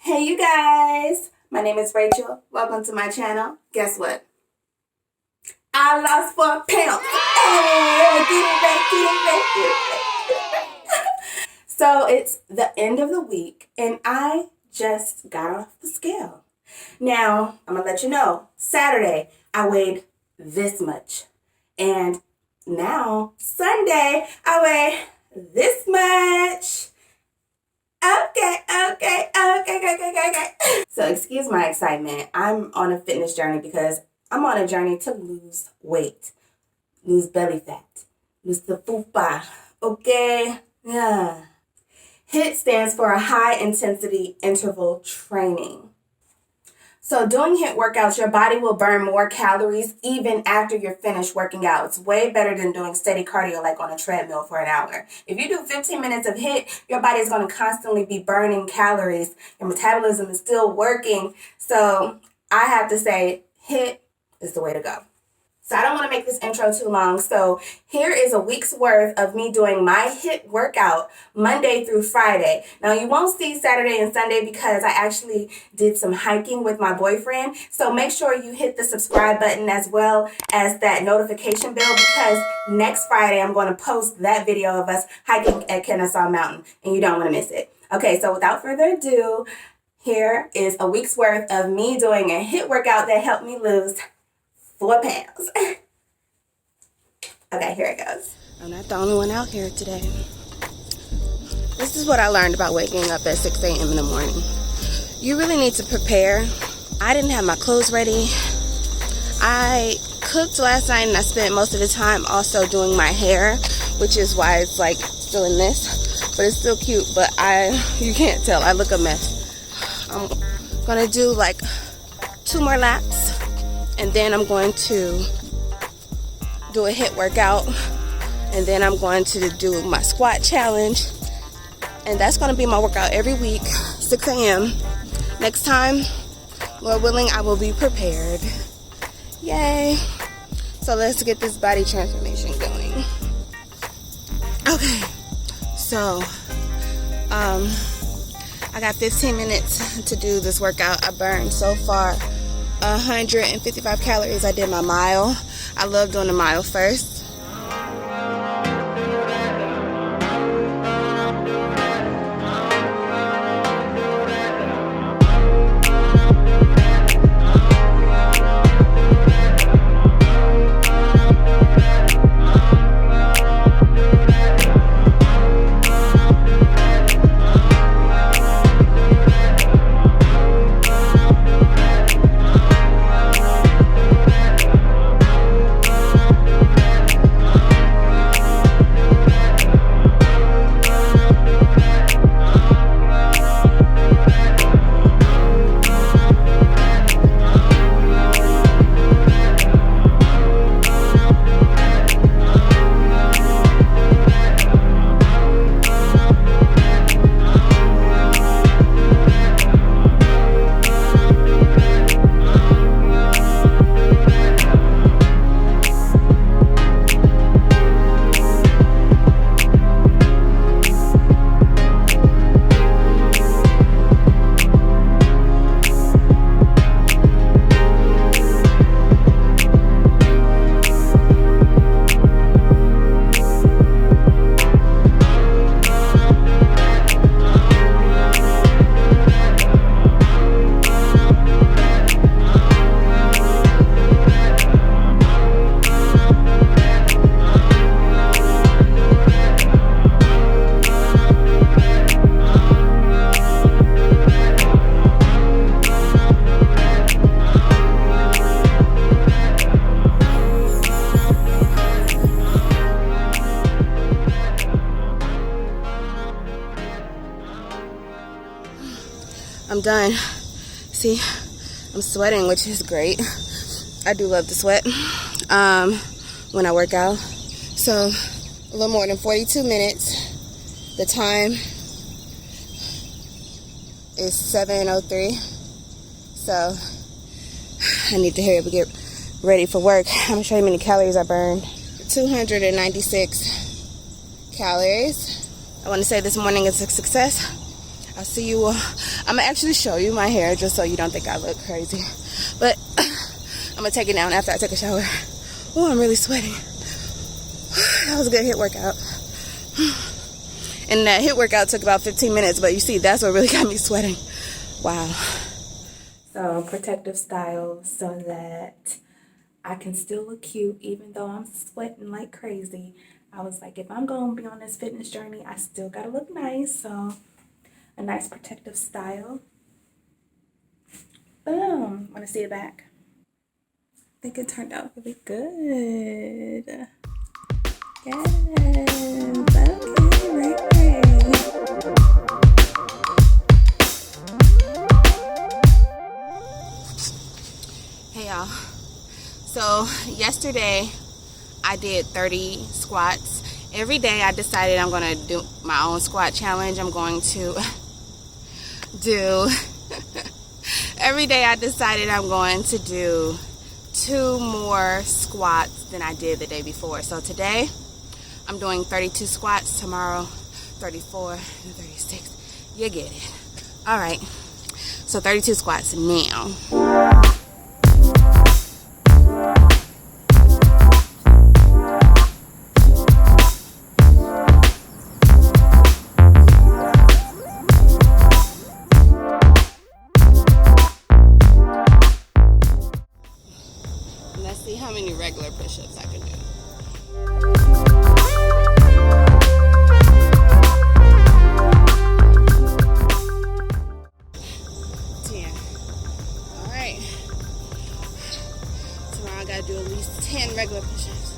Hey you guys, my name is Rachel. Welcome to my channel. Guess what? I lost 4 pounds. Hey, get it back. So it's the end of the week and I just got off the scale. Now, I'm going to let you know, Saturday I weighed this much. And now, Sunday, I weigh this much. Okay. So excuse my excitement. I'm on a fitness journey because I'm on a journey to lose weight, lose belly fat, lose the fupa. Okay? Yeah. HIIT stands for a high intensity interval training. So doing HIIT workouts, your body will burn more calories even after you're finished working out. It's way better than doing steady cardio like on a treadmill for an hour. If you do 15 minutes of HIIT, your body is going to constantly be burning calories. Your metabolism is still working. So I have to say HIIT is the way to go. So I don't want to make this intro too long. So here is a week's worth of me doing my HIIT workout Monday through Friday. Now you won't see Saturday and Sunday because I actually did some hiking with my boyfriend. So make sure you hit the subscribe button as well as that notification bell because next Friday I'm going to post that video of us hiking at Kennesaw Mountain and you don't want to miss it. Okay, so without further ado, here is a week's worth of me doing a HIIT workout that helped me lose 4 pounds. Okay, here it goes. I'm not the only one out here today. This is what I learned about waking up at 6 a.m. in the morning. You really need to prepare. I didn't have my clothes ready. I cooked last night and I spent most of the time also doing my hair, which is why it's like still in this, but it's still cute, but you can't tell, I look a mess. I'm gonna do like 2 more laps. And then I'm going to do a HIIT workout. And then I'm going to do my squat challenge. And that's going to be my workout every week, 6 a.m. Next time, Lord willing, I will be prepared. Yay. So let's get this body transformation going. Okay. So, I got 15 minutes to do this workout. I burned so far 155 calories. I did my mile. I love doing the mile first. I'm done. See, I'm sweating, which is great. I do love to sweat when I work out. So a little more than 42 minutes. The time is 7:03. So I need to hurry up and get ready for work. I'm gonna show you how many calories I burned. 296 calories. I want to say this morning is a success. I'll see you I'm gonna actually show you my hair just so you don't think I look crazy. But I'm gonna take it down after I take a shower. Oh, I'm really sweating. That was a good HIIT workout. And that HIIT workout took about 15 minutes, but you see, that's what really got me sweating. Wow. So, protective style so that I can still look cute even though I'm sweating like crazy. I was like, if I'm going to be on this fitness journey, I still got to look nice. So, a nice protective style. Boom. Want to see it back? I think it turned out really good. Yes. Okay, right. Hey, y'all. So, yesterday, I did 30 squats. Every day I decided I'm going to do my own squat challenge. I'm going to do... Every day I decided I'm going to do 2 more squats than I did the day before. So today, I'm doing 32 squats. Tomorrow, 34 and 36. You get it. All right. So 32 squats now. 10 regular push-ups.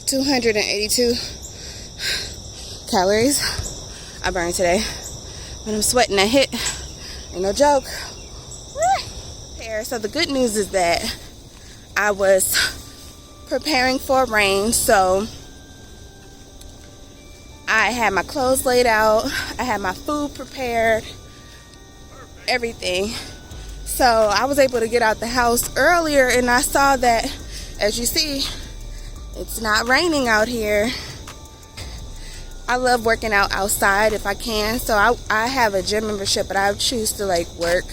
$282 calories I burned today, but I'm sweating a HIIT. Ain't no joke. So the good news is that I was preparing for rain, so I had my clothes laid out, I had my food prepared, everything. So I was able to get out the house earlier, and I saw that, as you see, it's not raining out here. I love working out outside if I can. So I have a gym membership, but I choose to like work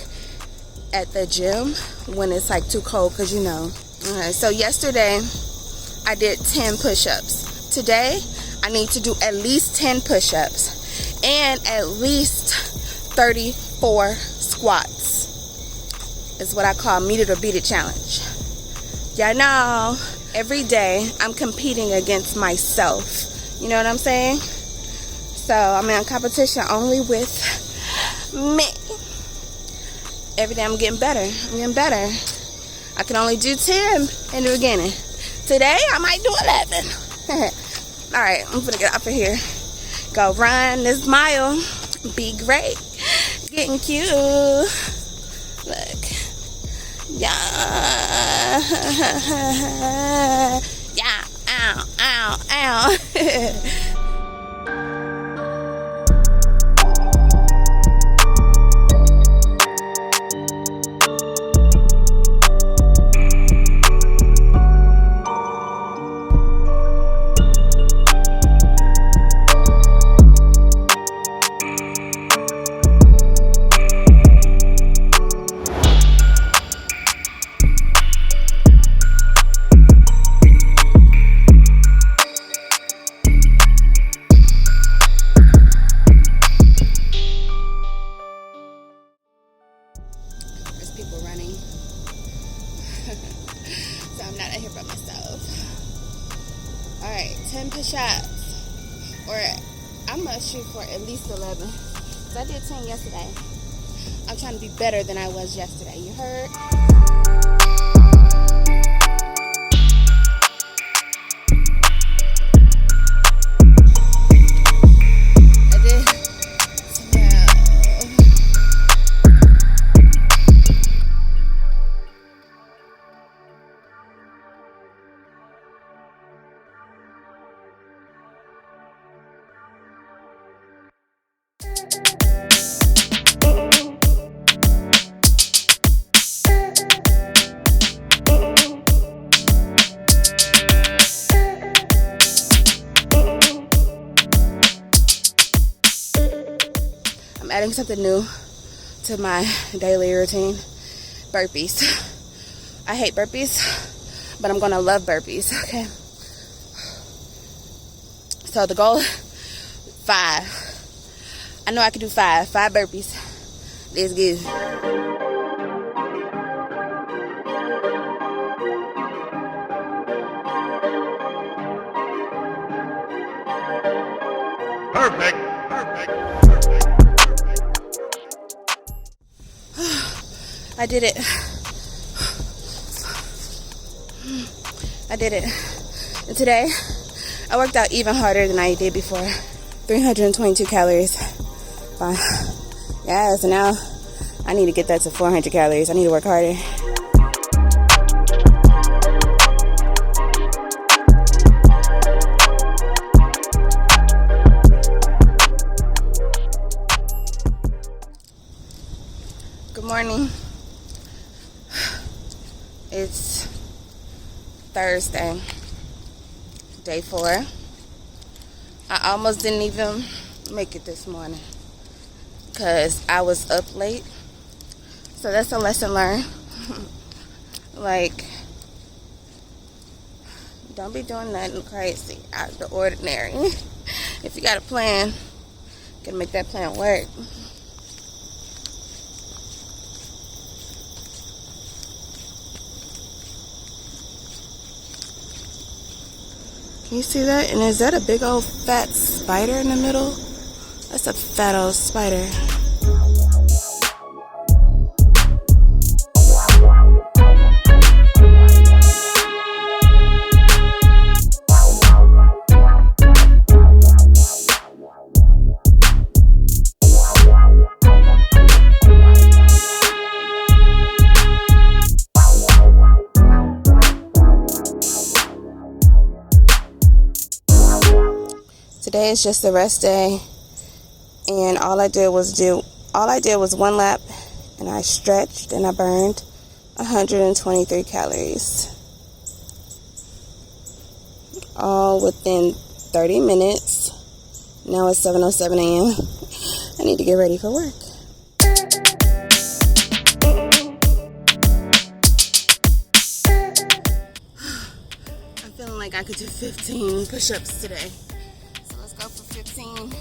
at the gym when it's like too cold, because you know. Okay, so yesterday I did 10 push-ups. Today I need to do at least 10 push-ups and at least 34 squats. It's what I call meet it or beat it challenge. Y'all know, every day I'm competing against myself. You know what I'm saying? So I'm in competition only with me. Every day I'm getting better. I'm getting better. I can only do 10 in the beginning. Today I might do 11. Alright, I'm gonna get off of here. Go run this mile. Be great. Getting cute. Look. Yeah. Yeah. Ow. Ow. Ow. People running. So I'm not out here by myself. Alright, 10 push-ups. Or I'm gonna shoot for at least 11. So I did 10 yesterday. I'm trying to be better than I was yesterday. You heard? I'm adding something new to my daily routine. Burpees. I hate burpees, but I'm gonna love burpees, okay? So the goal, 5. I know I can do 5 burpees. Let's go. Perfect. I did it. And today, I worked out even harder than I did before. 322 calories. Fine. Yeah, so now I need to get that to 400 calories. I need to work harder. Good morning. It's Thursday, day 4. I almost didn't even make it this morning because I was up late. So that's a lesson learned. Like, don't be doing nothing crazy out of the ordinary. If you got a plan, you gotta make that plan work. Can you see that? And is that a big old fat spider in the middle? That's a fat old spider. Today is just a rest day, and all I did was 1 lap, and I stretched and I burned 123 calories, all within 30 minutes. Now it's 7:07 a.m. I need to get ready for work. I'm feeling like I could do 15 push-ups today. Go for 15.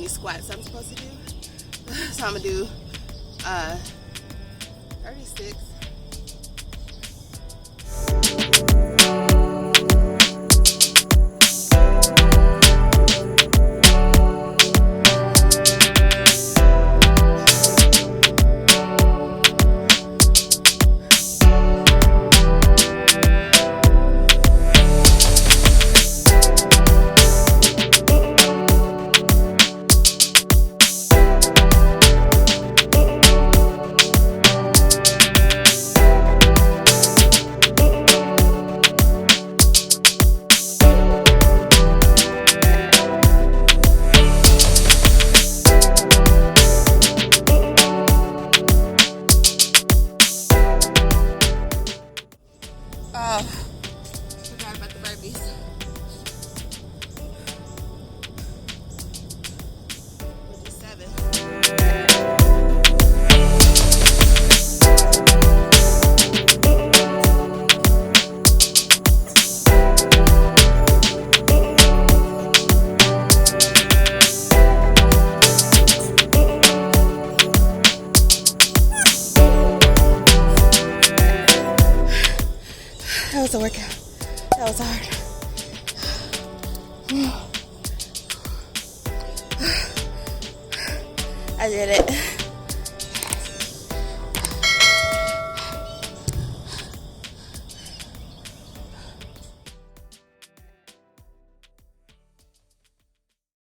Squats I'm supposed to do. So I'm gonna do 36. Forgot about the burpees. We'll do 7. That was a workout. That was hard. I did it.